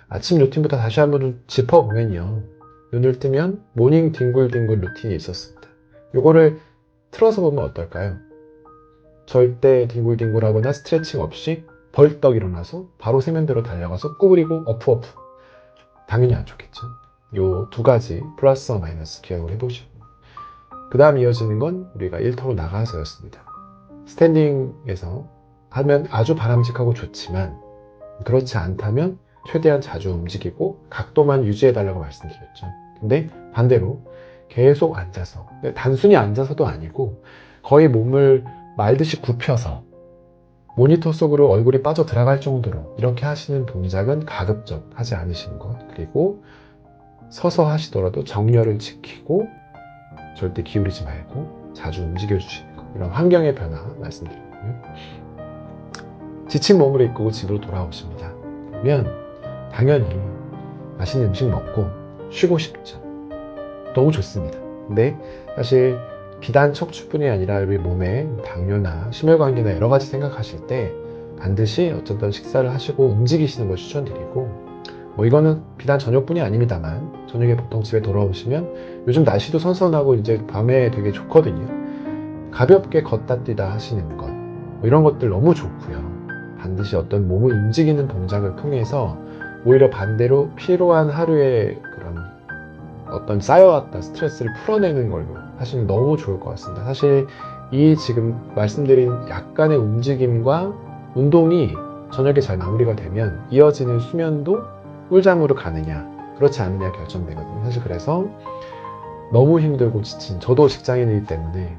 아침 루틴부터 다시 한번 짚어보면요. 눈을 뜨면 모닝 뒹굴뒹굴 루틴이 있었습니다. 요거를 틀어서 보면 어떨까요? 절대 뒹굴뒹굴하거나 스트레칭 없이 벌떡 일어나서 바로 세면대로 달려가서 구부리고 어프. 당연히 안 좋겠죠. 요 두 가지 플러스와 마이너스 기억을 해보시고, 그 다음 이어지는 건 우리가 일터로 나가서였습니다. 스탠딩에서 하면 아주 바람직하고 좋지만, 그렇지 않다면 최대한 자주 움직이고 각도만 유지해달라고 말씀드렸죠. 근데 반대로 계속 앉아서, 단순히 앉아서도 아니고 거의 몸을 말듯이 굽혀서 모니터 속으로 얼굴이 빠져 들어갈 정도로 이렇게 하시는 동작은 가급적 하지 않으시는 것. 그리고 서서 하시더라도 정렬을 지키고 절대 기울이지 말고 자주 움직여 주시는 것. 이런 환경의 변화 말씀드리고요. 지친 몸을 이끌고 집으로 돌아오십니다. 그러면 당연히 맛있는 음식 먹고 쉬고 싶죠. 너무 좋습니다. 근데 사실 비단 척추뿐이 아니라 우리 몸에 당뇨나 심혈관계나 여러 가지 생각하실 때 반드시 어쨌든 식사를 하시고 움직이시는 걸 추천드리고, 뭐 이거는 비단 저녁뿐이 아닙니다만 저녁에 보통 집에 돌아오시면 요즘 날씨도 선선하고 이제 밤에 되게 좋거든요. 가볍게 걷다 뛰다 하시는 것, 뭐 이런 것들 너무 좋고요. 반드시 어떤 몸을 움직이는 동작을 통해서 오히려 반대로 피로한 하루의 그런 어떤 쌓여왔던 스트레스를 풀어내는 걸로 하시면 너무 좋을 것 같습니다. 사실 이 지금 말씀드린 약간의 움직임과 운동이 저녁에 잘 마무리가 되면 이어지는 수면도 꿀잠으로 가느냐 그렇지 않느냐 결정되거든요. 사실 그래서 너무 힘들고 지친 저도 직장인이기 때문에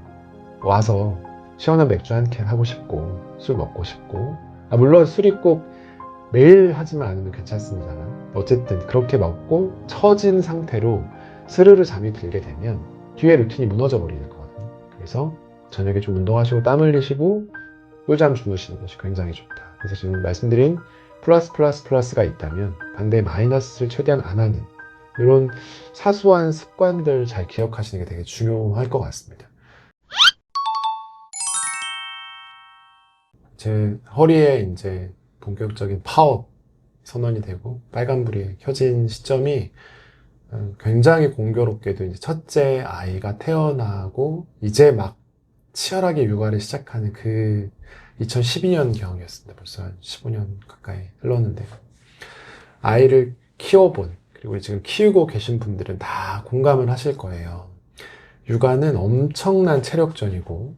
와서 시원한 맥주 한 캔 하고 싶고 술 먹고 싶고, 물론 술이 꼭 매일 하지만 않으면 괜찮습니다만 어쨌든 그렇게 먹고 처진 상태로 스르르 잠이 들게 되면 뒤에 루틴이 무너져 버리는 거거든요. 그래서 저녁에 좀 운동하시고 땀 흘리시고 꿀잠 주무시는 것이 굉장히 좋다. 그래서 지금 말씀드린 플러스가 있다면 반대 마이너스를 최대한 안 하는 이런 사소한 습관들 잘 기억하시는 게 되게 중요할 것 같습니다. 제 허리에 이제 본격적인 파업 선언이 되고 빨간불이 켜진 시점이 굉장히 공교롭게도 이제 첫째 아이가 태어나고 이제 막 치열하게 육아를 시작하는 그 2012년 경이었습니다. 벌써 한 15년 가까이 흘렀는데, 아이를 키워본 그리고 지금 키우고 계신 분들은 다 공감을 하실 거예요. 육아는 엄청난 체력전이고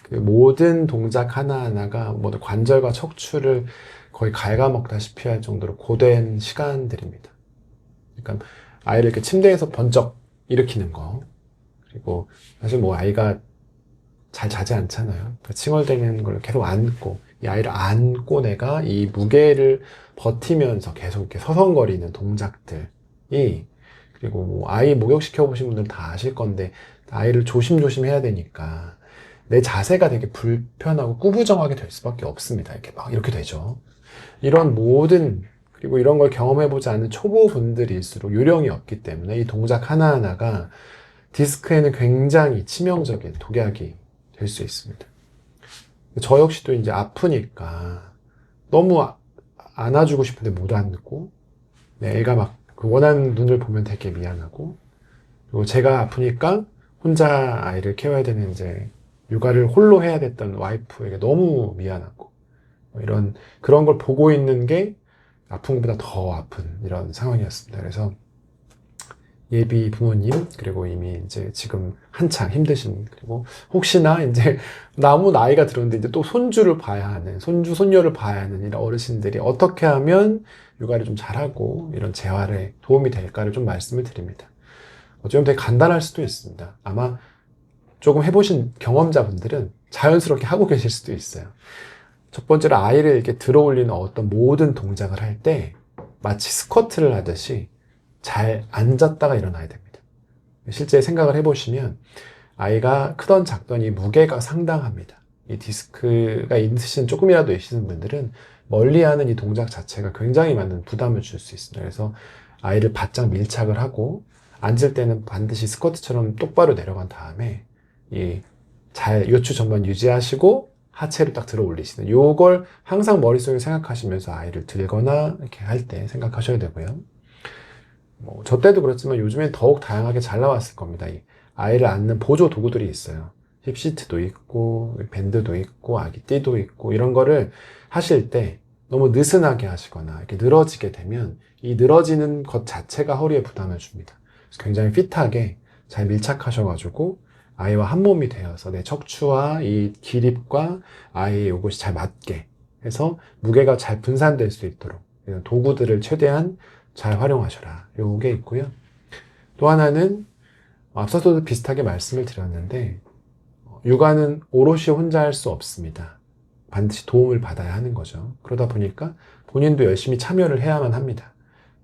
그 모든 동작 하나하나가 모두 관절과 척추를 거의 갉아먹다시피 할 정도로 고된 시간들입니다. 그러니까 아이를 이렇게 침대에서 번쩍 일으키는 거, 그리고 사실 뭐 아이가 잘 자지 않잖아요. 그러니까 칭얼대는 걸 계속 안고, 이 아이를 안고 내가 이 무게를 버티면서 계속 이렇게 서성거리는 동작들이, 그리고 뭐 아이 목욕시켜 보신 분들은 다 아실 건데 아이를 조심조심 해야 되니까 내 자세가 되게 불편하고 꾸부정하게 될 수밖에 없습니다. 이렇게 막 이렇게 되죠. 이런 모든, 그리고 이런 걸 경험해보지 않은 초보분들일수록 요령이 없기 때문에 이 동작 하나하나가 디스크에는 굉장히 치명적인 독약이 될 수 있습니다. 저 역시도 이제 아프니까 너무 안아주고 싶은데 못 안고, 애가 막 그 원하는 눈을 보면 되게 미안하고, 그리고 제가 아프니까 혼자 아이를 키워야 되는 이제 육아를 홀로 해야 됐던 와이프에게 너무 미안하고, 이런 그런 걸 보고 있는 게 아픈 것보다 더 아픈 이런 상황이었습니다. 그래서 예비 부모님, 그리고 이미 이제 지금 한창 힘드신, 그리고 혹시나 이제 너무 나이가 들었는데 이제 또 손주를 봐야 하는, 손녀를 봐야 하는 이런 어르신들이 어떻게 하면 육아를 좀 잘하고 이런 재활에 도움이 될까를 좀 말씀을 드립니다. 어쩌면 되게 간단할 수도 있습니다. 아마 조금 해보신 경험자분들은 자연스럽게 하고 계실 수도 있어요. 첫 번째로 아이를 이렇게 들어 올리는 어떤 모든 동작을 할 때 마치 스쿼트를 하듯이 잘 앉았다가 일어나야 됩니다. 실제 생각을 해보시면 아이가 크던 작던 이 무게가 상당합니다. 이 디스크가 있으신, 조금이라도 있으신 분들은 멀리하는 이 동작 자체가 굉장히 많은 부담을 줄 수 있습니다. 그래서 아이를 바짝 밀착을 하고 앉을 때는 반드시 스쿼트처럼 똑바로 내려간 다음에 이 잘 요추 전만 유지하시고 하체로 딱 들어 올리시는 요걸 항상 머릿속에 생각하시면서 아이를 들거나 이렇게 할 때 생각하셔야 되고요. 저 때도 그렇지만 요즘엔 더욱 다양하게 잘 나왔을 겁니다. 이 아이를 안는 보조 도구들이 있어요. 힙시트도 있고 밴드도 있고 아기띠도 있고 이런 거를 하실 때 너무 느슨하게 하시거나 이렇게 늘어지게 되면 이 늘어지는 것 자체가 허리에 부담을 줍니다. 그래서 굉장히 핏하게 잘 밀착하셔가지고 아이와 한 몸이 되어서 내 척추와 이 기립과 아이의 이것이 잘 맞게 해서 무게가 잘 분산될 수 있도록 이런 도구들을 최대한 잘 활용하셔라. 요게 있고요. 또 하나는 앞서도 비슷하게 말씀을 드렸는데 육아는 오롯이 혼자 할 수 없습니다. 반드시 도움을 받아야 하는 거죠. 그러다 보니까 본인도 열심히 참여를 해야만 합니다.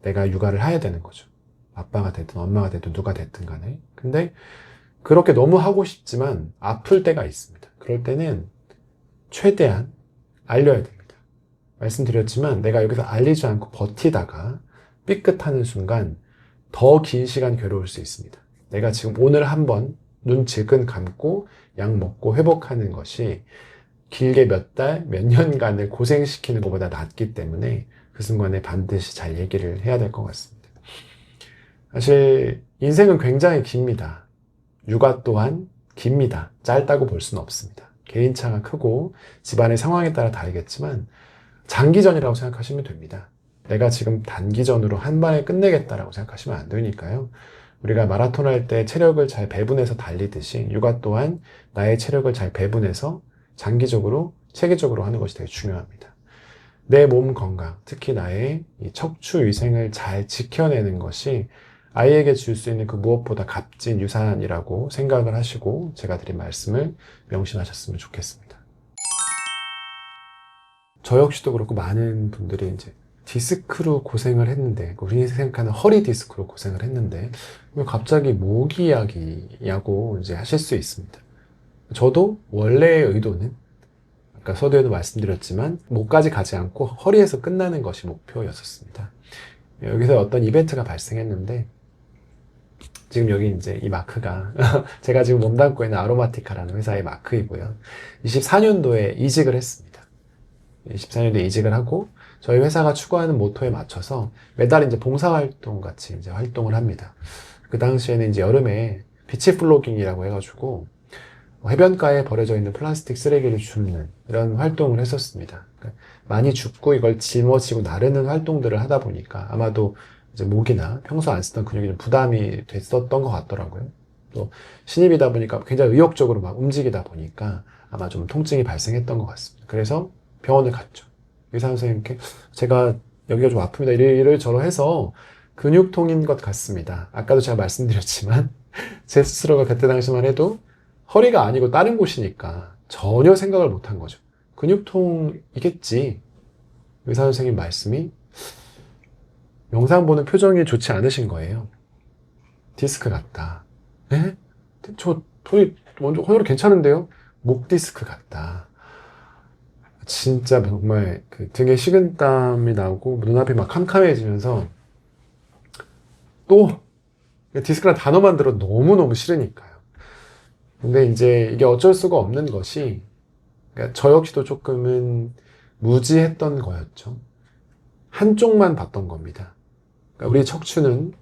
내가 육아를 해야 되는 거죠. 아빠가 됐든 엄마가 됐든 누가 됐든 간에. 근데 그렇게 너무 하고 싶지만 아플 때가 있습니다. 그럴 때는 최대한 알려야 됩니다. 말씀드렸지만 내가 여기서 알리지 않고 버티다가 삐끗하는 순간 더 긴 시간 괴로울 수 있습니다. 내가 지금 오늘 한번 눈 질끈 감고 약 먹고 회복하는 것이 길게 몇 달, 몇 년간을 고생시키는 것보다 낫기 때문에 그 순간에 반드시 잘 얘기를 해야 될 것 같습니다. 사실 인생은 굉장히 깁니다. 육아 또한 깁니다. 짧다고 볼 수는 없습니다. 개인차가 크고 집안의 상황에 따라 다르겠지만 장기전이라고 생각하시면 됩니다. 내가 지금 단기전으로 한 번에 끝내겠다라고 생각하시면 안 되니까요. 우리가 마라톤 할 때 체력을 잘 배분해서 달리듯이 육아 또한 나의 체력을 잘 배분해서 장기적으로, 체계적으로 하는 것이 되게 중요합니다. 내 몸 건강, 특히 나의 이 척추 위생을 잘 지켜내는 것이 아이에게 줄 수 있는 그 무엇보다 값진 유산이라고 생각을 하시고 제가 드린 말씀을 명심하셨으면 좋겠습니다. 저 역시도 그렇고 많은 분들이 이제 디스크로 고생을 했는데, 우리 생각하는 허리 디스크로 고생을 했는데, 왜 갑자기 모기 이야기냐고 이제 하실 수 있습니다. 저도 원래의 의도는, 아까 서두에도 말씀드렸지만, 목까지 가지 않고 허리에서 끝나는 것이 목표였었습니다. 여기서 어떤 이벤트가 발생했는데, 지금 여기 이제 이 마크가, 제가 지금 몸담고 있는 아로마티카라는 회사의 마크이고요. 24년도에 이직을 했습니다. 24년도에 이직을 하고, 저희 회사가 추구하는 모토에 맞춰서 매달 이제 봉사활동 같이 이제 활동을 합니다. 그 당시에는 이제 여름에 비치 플로깅이라고 해가지고 해변가에 버려져 있는 플라스틱 쓰레기를 줍는 이런 활동을 했었습니다. 그러니까 많이 줍고 이걸 짊어지고 나르는 활동들을 하다 보니까 아마도 이제 목이나 평소 안 쓰던 근육이 좀 부담이 됐었던 것 같더라고요. 또 신입이다 보니까 굉장히 의욕적으로 막 움직이다 보니까 아마 좀 통증이 발생했던 것 같습니다. 그래서 병원을 갔죠. 의사 선생님께 제가 여기가 좀 아픕니다. 이를 해서 근육통인 것 같습니다. 아까도 제가 말씀드렸지만 제 스스로가 그때 당시만 해도 허리가 아니고 다른 곳이니까 전혀 생각을 못한 거죠. 근육통이겠지. 의사 선생님 말씀이 영상 보는 표정이 좋지 않으신 거예요. 디스크 같다. 에? 저 허리 괜찮은데요? 목 디스크 같다. 진짜 정말 그 등에 식은땀이 나고 눈앞이 막 캄캄해지면서 또 디스크란 단어만 들어 너무너무 싫으니까요. 근데 이제 이게 어쩔 수가 없는 것이, 그러니까 저 역시도 조금은 무지했던 거였죠. 한쪽만 봤던 겁니다. 그러니까 우리 척추는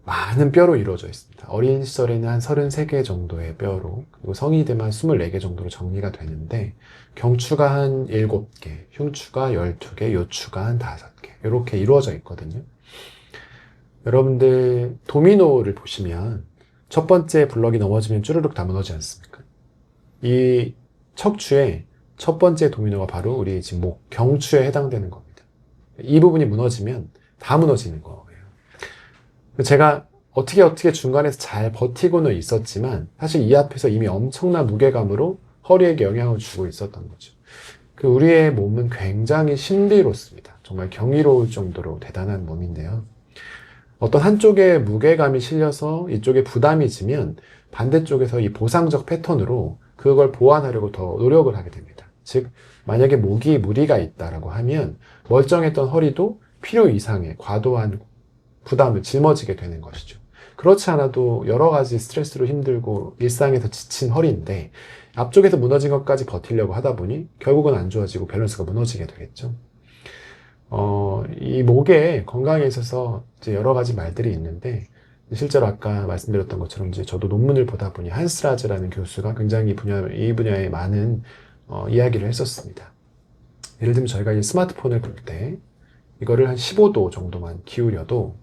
많은 뼈로 이루어져 있습니다. 어린 시절에는 한 33개 정도의 뼈로, 그리고 성인이 되면 한 24개 정도로 정리가 되는데, 경추가 한 7개, 흉추가 12개, 요추가 한 5개, 이렇게 이루어져 있거든요. 여러분들 도미노를 보시면 첫 번째 블럭이 넘어지면 쭈르륵 다 무너지지 않습니까? 이 척추의 첫 번째 도미노가 바로 우리 지금 목, 경추에 해당되는 겁니다. 이 부분이 무너지면 다 무너지는 거예요. 제가 어떻게 중간에서 잘 버티고는 있었지만 사실 이 앞에서 이미 엄청난 무게감으로 허리에게 영향을 주고 있었던 거죠. 그 우리의 몸은 굉장히 신비롭습니다. 정말 경이로울 정도로 대단한 몸인데요. 어떤 한쪽에 무게감이 실려서 이쪽에 부담이 지면 반대쪽에서 이 보상적 패턴으로 그걸 보완하려고 더 노력을 하게 됩니다. 즉 만약에 목이 무리가 있다라고 하면 멀쩡했던 허리도 필요 이상의 과도한 부담을 짊어지게 되는 것이죠. 그렇지 않아도 여러 가지 스트레스로 힘들고 일상에서 지친 허리인데 앞쪽에서 무너진 것까지 버티려고 하다 보니 결국은 안 좋아지고 밸런스가 무너지게 되겠죠. 이 목의 건강에 있어서 이제 여러 가지 말들이 있는데 실제로 아까 말씀드렸던 것처럼 이제 저도 논문을 보다 보니 한스라즈라는 교수가 굉장히 이 분야에 많은 이야기를 했었습니다. 예를 들면 저희가 이 스마트폰을 볼 때 이거를 한 15도 정도만 기울여도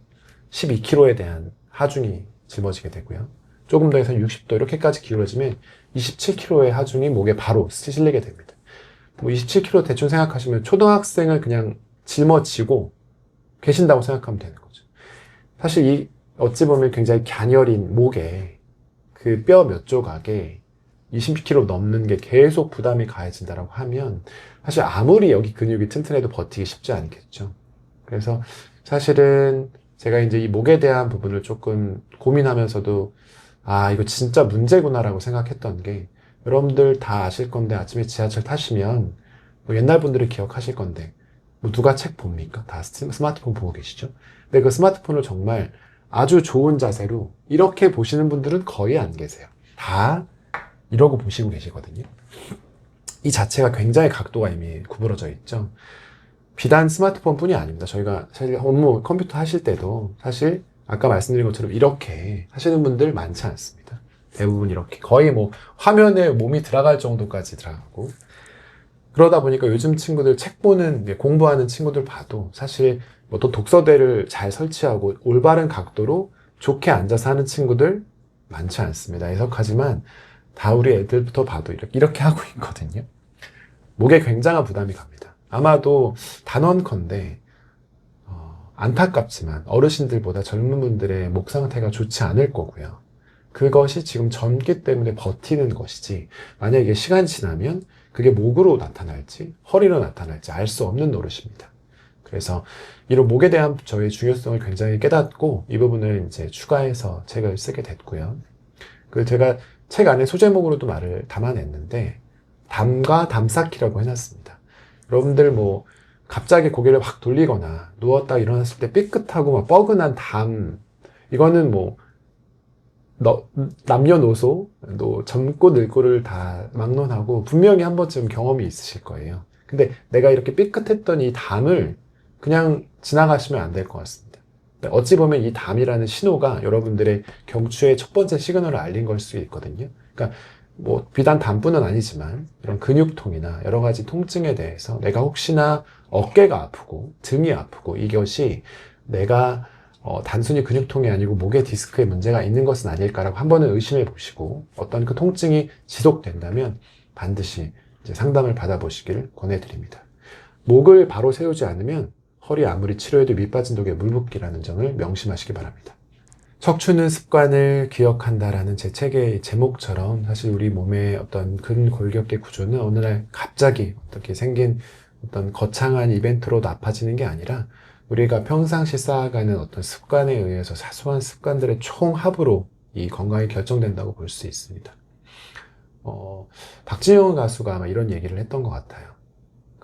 12kg에 대한 하중이 짊어지게 되고요. 조금 더 해서 60도 이렇게까지 기울어지면 27kg의 하중이 목에 바로 실리게 됩니다. 뭐 27kg 대충 생각하시면 초등학생을 그냥 짊어지고 계신다고 생각하면 되는 거죠. 사실 이 어찌 보면 굉장히 갸녀린 목에 그 뼈 몇 조각에 20kg 넘는 게 계속 부담이 가해진다고 하면 사실 아무리 여기 근육이 튼튼해도 버티기 쉽지 않겠죠. 그래서 사실은 제가 이제 이 목에 대한 부분을 조금 고민하면서도 이거 진짜 문제구나라고 생각했던 게 여러분들 다 아실 건데 아침에 지하철 타시면 뭐 옛날 분들은 기억하실 건데 뭐 누가 책 봅니까? 다 스마트폰 보고 계시죠? 근데 그 스마트폰을 정말 아주 좋은 자세로 이렇게 보시는 분들은 거의 안 계세요. 다 이러고 보시고 계시거든요. 이 자체가 굉장히 각도가 이미 구부러져 있죠. 비단 스마트폰 뿐이 아닙니다. 저희가 사실 업무 컴퓨터 하실 때도 사실 아까 말씀드린 것처럼 이렇게 하시는 분들 많지 않습니다. 대부분 이렇게 거의 뭐 화면에 몸이 들어갈 정도까지 들어가고 그러다 보니까 요즘 친구들 책 보는 공부하는 친구들 봐도 사실 뭐 또 독서대를 잘 설치하고 올바른 각도로 좋게 앉아서 하는 친구들 많지 않습니다. 애석하지만 다 우리 애들부터 봐도 이렇게 하고 있거든요. 목에 굉장한 부담이 갑니다. 아마도 단언컨대 안타깝지만 어르신들보다 젊은 분들의 목 상태가 좋지 않을 거고요. 그것이 지금 젊기 때문에 버티는 것이지 만약에 시간이 지나면 그게 목으로 나타날지 허리로 나타날지 알 수 없는 노릇입니다. 그래서 이런 목에 대한 저의 중요성을 굉장히 깨닫고 이 부분을 이제 추가해서 책을 쓰게 됐고요. 제가 책 안에 소제목으로도 말을 담아냈는데 담과 담쌓기라고 해놨습니다. 여러분들 뭐 갑자기 고개를 확 돌리거나 누웠다 일어났을 때 삐끗하고 막 뻐근한 담 이거는 뭐 남녀노소 젊고 늙고를 다 막론하고 분명히 한 번쯤 경험이 있으실 거예요. 근데 내가 이렇게 삐끗했던 이 담을 그냥 지나가시면 안 될 것 같습니다. 어찌 보면 이 담이라는 신호가 여러분들의 경추의 첫 번째 시그널을 알린 걸 수 있거든요. 그러니까 뭐 비단 담뿐은 아니지만 이런 근육통이나 여러 가지 통증에 대해서 내가 혹시나 어깨가 아프고 등이 아프고 이것이 내가 단순히 근육통이 아니고 목에 디스크에 문제가 있는 것은 아닐까라고 한 번은 의심해 보시고 어떤 그 통증이 지속된다면 반드시 이제 상담을 받아보시기를 권해드립니다. 목을 바로 세우지 않으면 허리 아무리 치료해도 밑 빠진 독에 물 붓기라는 점을 명심하시기 바랍니다. 척추는 습관을 기억한다라는 제 책의 제목처럼 사실 우리 몸의 어떤 근골격계 구조는 어느 날 갑자기 어떻게 생긴 어떤 거창한 이벤트로 나빠지는 게 아니라 우리가 평상시 쌓아가는 어떤 습관에 의해서 사소한 습관들의 총합으로 이 건강이 결정된다고 볼 수 있습니다. 박진영 가수가 아마 이런 얘기를 했던 것 같아요.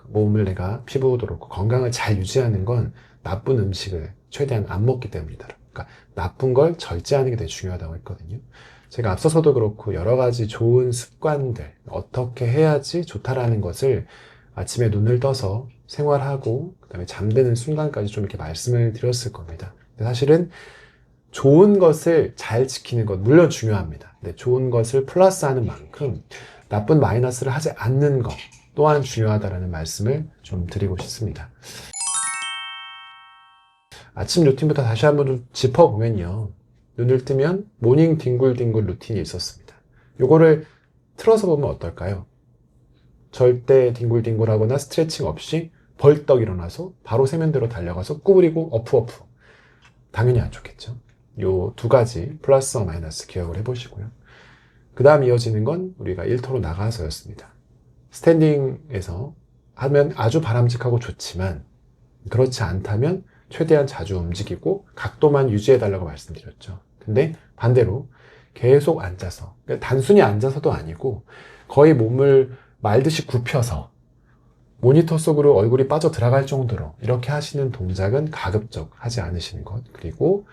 몸을 내가 피부도 그렇고 건강을 잘 유지하는 건 나쁜 음식을 최대한 안 먹기 때문이다. 그러니까 나쁜 걸 절제하는 게 되게 중요하다고 했거든요. 제가 앞서서도 그렇고 여러 가지 좋은 습관들 어떻게 해야지 좋다라는 것을 아침에 눈을 떠서 생활하고 그다음에 잠드는 순간까지 좀 이렇게 말씀을 드렸을 겁니다. 근데 사실은 좋은 것을 잘 지키는 것 물론 중요합니다. 근데 좋은 것을 플러스하는 만큼 나쁜 마이너스를 하지 않는 것 또한 중요하다는 말씀을 좀 드리고 싶습니다. 아침 루틴부터 다시 한번 좀 짚어보면요. 눈을 뜨면 모닝 뒹굴뒹굴 루틴이 있었습니다. 요거를 틀어서 보면 어떨까요? 절대 뒹굴뒹굴하거나 스트레칭 없이 벌떡 일어나서 바로 세면대로 달려가서 구부리고 어프. 당연히 안 좋겠죠. 요 두 가지 플러스와 마이너스 기억을 해보시고요. 그 다음 이어지는 건 우리가 일터로 나가서였습니다. 스탠딩에서 하면 아주 바람직하고 좋지만 그렇지 않다면 최대한 자주 움직이고 각도만 유지해달라고 말씀드렸죠. 근데 반대로 계속 앉아서 단순히 앉아서도 아니고 거의 몸을 말듯이 굽혀서 모니터 속으로 얼굴이 빠져 들어갈 정도로 이렇게 하시는 동작은 가급적 하지 않으시는 것. 그리고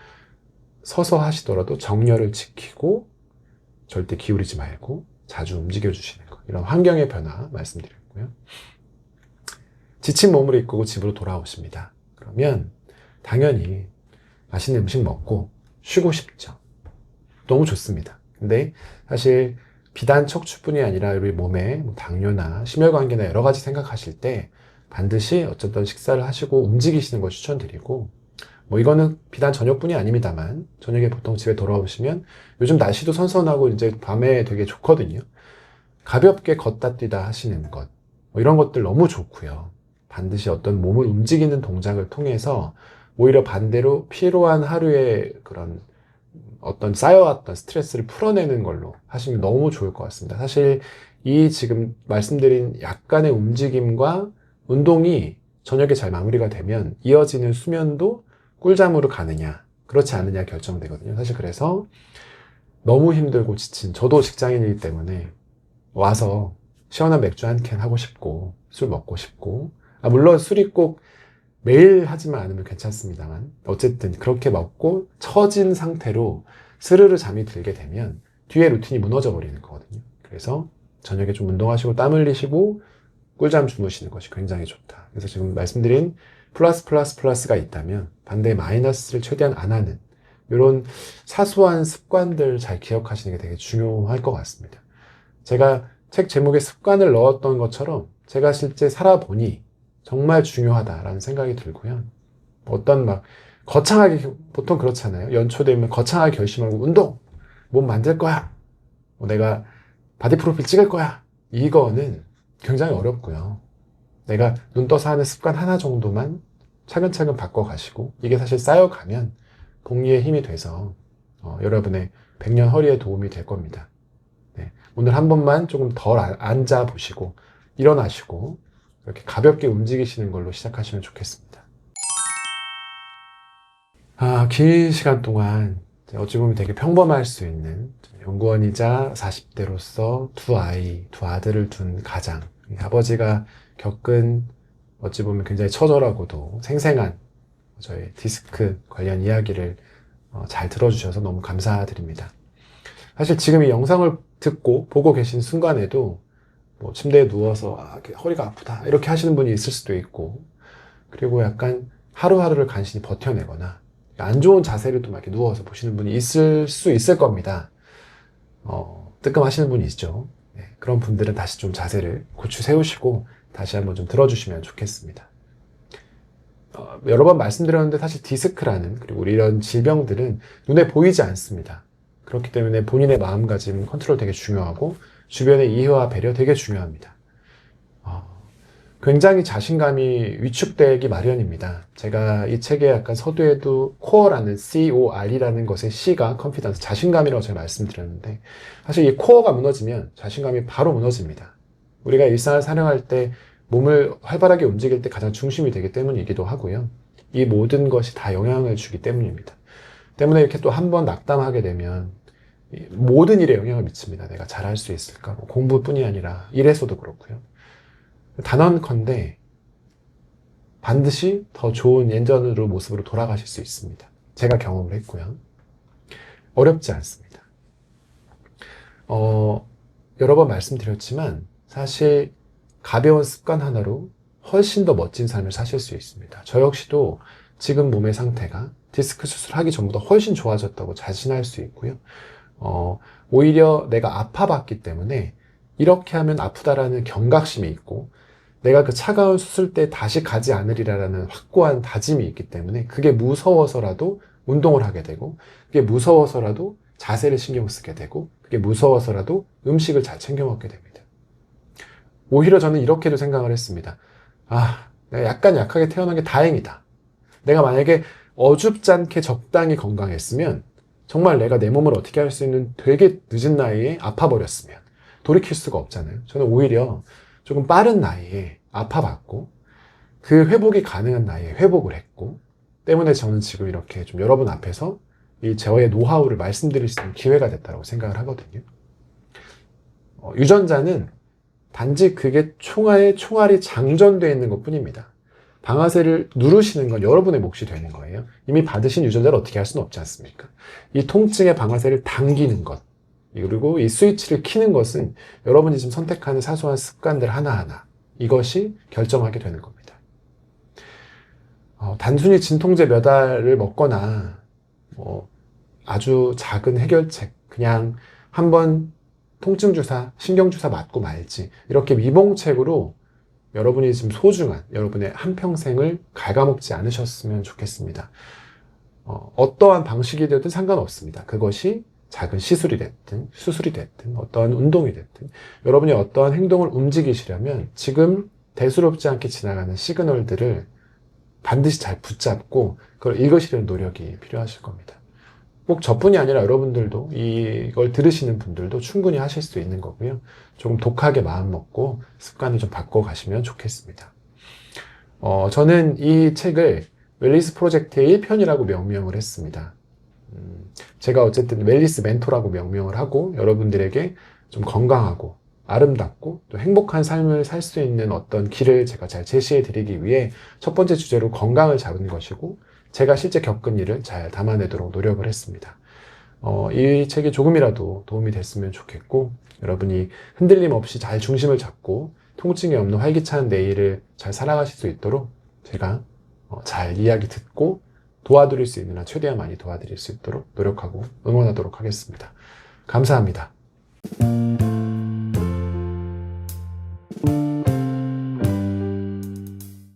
서서 하시더라도 정렬을 지키고 절대 기울이지 말고 자주 움직여 주시는 것, 이런 환경의 변화 말씀드렸고요. 지친 몸을 이끌고 집으로 돌아오십니다. 그러면 당연히 맛있는 음식 먹고 쉬고 싶죠. 너무 좋습니다. 근데 사실 비단 척추뿐이 아니라 우리 몸에 당뇨나 심혈관계나 여러 가지 생각하실 때 반드시 어쨌든 식사를 하시고 움직이시는 걸 추천드리고, 이거는 비단 저녁뿐이 아닙니다만 저녁에 보통 집에 돌아오시면 요즘 날씨도 선선하고 이제 밤에 되게 좋거든요. 가볍게 걷다 뛰다 하시는 것, 이런 것들 너무 좋고요. 반드시 어떤 몸을 움직이는 동작을 통해서 오히려 반대로 피로한 하루의 그런 어떤 쌓여왔던 스트레스를 풀어내는 걸로 하시면 너무 좋을 것 같습니다. 사실 이 지금 말씀드린 약간의 움직임과 운동이 저녁에 잘 마무리가 되면 이어지는 수면도 꿀잠으로 가느냐 그렇지 않느냐 결정되거든요. 사실 그래서 너무 힘들고 지친, 저도 직장인이기 때문에 와서 시원한 맥주 한 캔 하고 싶고 술 먹고 싶고, 물론 술이 꼭 매일 하지만 않으면 괜찮습니다만 어쨌든 그렇게 먹고 처진 상태로 스르르 잠이 들게 되면 뒤에 루틴이 무너져 버리는 거거든요. 그래서 저녁에 좀 운동하시고 땀 흘리시고 꿀잠 주무시는 것이 굉장히 좋다. 그래서 지금 말씀드린 플러스가 있다면 반대 마이너스를 최대한 안 하는 이런 사소한 습관들 잘 기억하시는 게 되게 중요할 것 같습니다. 제가 책 제목에 습관을 넣었던 것처럼 제가 실제 살아보니 정말 중요하다라는 생각이 들고요. 어떤 거창하게, 보통 그렇잖아요. 연초 되면 거창하게 결심하고 운동! 몸 만들 거야! 내가 바디 프로필 찍을 거야! 이거는 굉장히 어렵고요. 내가 눈 떠서 하는 습관 하나 정도만 차근차근 바꿔가시고 이게 사실 쌓여가면 복리의 힘이 돼서 여러분의 백년 허리에 도움이 될 겁니다. 네. 오늘 한 번만 조금 덜 앉아보시고 일어나시고 이렇게 가볍게 움직이시는 걸로 시작하시면 좋겠습니다. 긴 시간 동안 어찌 보면 되게 평범할 수 있는 연구원이자 40대로서 두 아들을 둔 가장, 아버지가 겪은 어찌 보면 굉장히 처절하고도 생생한 저의 디스크 관련 이야기를 잘 들어주셔서 너무 감사드립니다. 사실 지금 이 영상을 듣고 보고 계신 순간에도 침대에 누워서 허리가 아프다 이렇게 하시는 분이 있을 수도 있고, 그리고 약간 하루하루를 간신히 버텨내거나 안 좋은 자세를 또 이렇게 누워서 보시는 분이 있을 수 있을 겁니다. 뜨끔하시는 분이 있죠. 네, 그런 분들은 다시 좀 자세를 고추 세우시고 다시 한번 좀 들어주시면 좋겠습니다. 여러 번 말씀드렸는데 사실 디스크라는, 그리고 이런 질병들은 눈에 보이지 않습니다. 그렇기 때문에 본인의 마음가짐 컨트롤 되게 중요하고 주변의 이해와 배려 되게 중요합니다. 굉장히 자신감이 위축되기 마련입니다. 제가 이 책에 약간 서두에도 코어라는 COR이라는 것의 C가 컨피던스, 자신감이라고 제가 말씀드렸는데 사실 이 코어가 무너지면 자신감이 바로 무너집니다. 우리가 일상을 살아갈 때 몸을 활발하게 움직일 때 가장 중심이 되기 때문이기도 하고요. 이 모든 것이 다 영향을 주기 때문입니다. 때문에 이렇게 또 한 번 낙담하게 되면 모든 일에 영향을 미칩니다. 내가 잘할 수 있을까? 공부뿐이 아니라 일에서도 그렇고요. 단언컨대 반드시 더 좋은 예전으로 모습으로 돌아가실 수 있습니다. 제가 경험을 했고요. 어렵지 않습니다. 여러 번 말씀드렸지만 사실 가벼운 습관 하나로 훨씬 더 멋진 삶을 사실 수 있습니다. 저 역시도 지금 몸의 상태가 디스크 수술하기 전보다 훨씬 좋아졌다고 자신할 수 있고요. 오히려 내가 아파봤기 때문에 이렇게 하면 아프다라는 경각심이 있고 내가 그 차가운 수술 때 다시 가지 않으리라는 확고한 다짐이 있기 때문에 그게 무서워서라도 운동을 하게 되고 그게 무서워서라도 자세를 신경 쓰게 되고 그게 무서워서라도 음식을 잘 챙겨 먹게 됩니다. 오히려 저는 이렇게도 생각을 했습니다. 내가 약간 약하게 태어난 게 다행이다. 내가 만약에 어줍지 않게 적당히 건강했으면 정말 내가 내 몸을 어떻게 할 수 있는 되게 늦은 나이에 아파버렸으면 돌이킬 수가 없잖아요. 저는 오히려 조금 빠른 나이에 아파봤고 그 회복이 가능한 나이에 회복을 했고 때문에 저는 지금 이렇게 좀 여러분 앞에서 이 저의 노하우를 말씀드릴 수 있는 기회가 됐다고 생각을 하거든요. 유전자는 단지 그게 총알이 장전되어 있는 것 뿐입니다. 방아쇠를 누르시는 건 여러분의 몫이 되는 거예요. 이미 받으신 유전자를 어떻게 할 수는 없지 않습니까? 이 통증의 방아쇠를 당기는 것, 그리고 이 스위치를 켜는 것은 여러분이 지금 선택하는 사소한 습관들 하나하나, 이것이 결정하게 되는 겁니다. 단순히 진통제 몇 알을 먹거나 아주 작은 해결책, 그냥 한번 통증 주사, 신경 주사 맞고 말지, 이렇게 미봉책으로 여러분이 지금 소중한 여러분의 한평생을 갉아먹지 않으셨으면 좋겠습니다. 어떠한 방식이 되든 상관없습니다. 그것이 작은 시술이 됐든 수술이 됐든 어떠한 운동이 됐든 여러분이 어떠한 행동을 움직이시려면 지금 대수롭지 않게 지나가는 시그널들을 반드시 잘 붙잡고 그걸 읽으시려는 노력이 필요하실 겁니다. 꼭 저뿐이 아니라 여러분들도, 이걸 들으시는 분들도 충분히 하실 수 있는 거고요. 조금 독하게 마음 먹고 습관을 좀 바꿔 가시면 좋겠습니다. 저는 이 책을 웰니스 프로젝트의 1편이라고 명명을 했습니다. 제가 어쨌든 웰니스 멘토라고 명명을 하고 여러분들에게 좀 건강하고 아름답고 또 행복한 삶을 살 수 있는 어떤 길을 제가 잘 제시해 드리기 위해 첫 번째 주제로 건강을 잡은 것이고, 제가 실제 겪은 일을 잘 담아내도록 노력을 했습니다. 이 책이 조금이라도 도움이 됐으면 좋겠고, 여러분이 흔들림 없이 잘 중심을 잡고 통증이 없는 활기찬 내일을 잘 살아가실 수 있도록 제가 잘 이야기 듣고 도와드릴 수 있는 한 최대한 많이 도와드릴 수 있도록 노력하고 응원하도록 하겠습니다. 감사합니다.